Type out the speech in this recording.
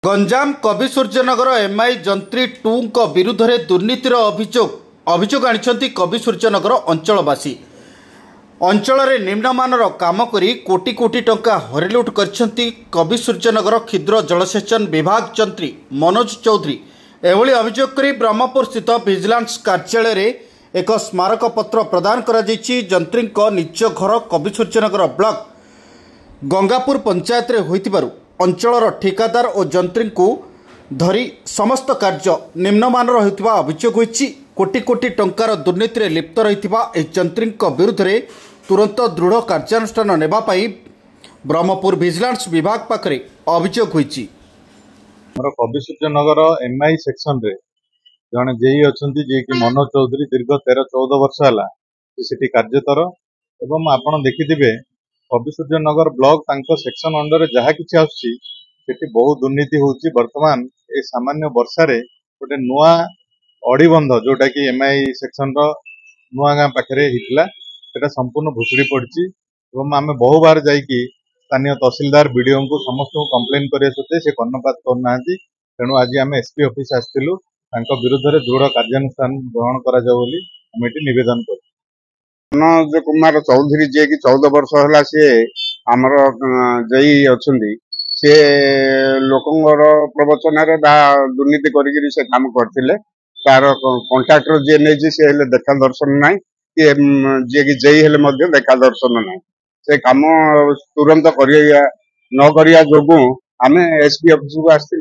गंजाम कवि Suryanagar MI Jantri to विरुद्ध में दुर्नीतिर अभियोग आनी कवि सूर्यनगर अंचलवासी अंचल में निम्नमानर काम करी कोटी कोटी टंका हरिलुट करछंती कवि सूर्यनगर क्षुद्र जलसेचन विभाग जंत्री मनोज चौधरी। एभली अभियोग करी ब्रह्मपुर स्थित विजिलेंस कार्यालय में एक स्मारक पत्र प्रदान करा जायछि। जंत्री निज घर कवि सूर्यनगर ब्लॉक गंगापुर पंचायत रे होइतिबारु अंचलर ठेकादार और जंत्री को धरी समस्त कार्य निम्नमानर होइतिबा अभियोग होइछि। कोटी कोटी टंकार दुर्नीति रे लिप्त रहितिबा ए जंत्री विरुद्ध रे तुरंत दृढ़ कार्यानुष्ठान नेबा पई ब्रह्मपुर विजिलेंस विभाग पाखरे अभियोग होइछि। हमर कवि सूर्यनगर एमआई सेक्शन रे जने जेई अछंती जे कि मनोज चौधरी दीर्घ 13-14 वर्ष हला सेठी कार्यतर एवं आपण देखिथिबे कवि सूर्यनगर ब्लॉक तांको सेक्शन अंडर जहा किछि आछि सेठी बहुत दुर्नीति होउछि। वर्तमान ए सामान्य वर्षा रे गोटे नुआ अड़ीबंध जोटा कि एमआई सेक्शन रो नुआ गां पाखरे हितला सेटा संपूर्ण भुसुड़ी पड़छि एवं आमे बहु बार जाई कि स्थानीय तहसीलदार बीडीओ को समस्त कंप्लेन करे सते से कर्णपात करनांती। तेणु आज आम एसपी ऑफिस आसथिलु तांको विरुद्ध रे दृढ़ कार्यानुष्ठान ग्रहण करा जाउ बोली हम एटी निवेदन कर। मनोज कुमार चौधरी जे कि 14 वर्ष हला से हमर जई अछंदी से लोकंगर प्रवचन रे बा दुर्नीति करिगिरी से काम करथिले। तार कॉन्ट्रैक्टर जे नै जे से हेले देखा दर्शन नै कि जे कि जई हेले मध्ये देखा दर्शन नै से काम तुरंत करिया न करिया जोगु आमे एसपी ऑफिस को आस्थिलु।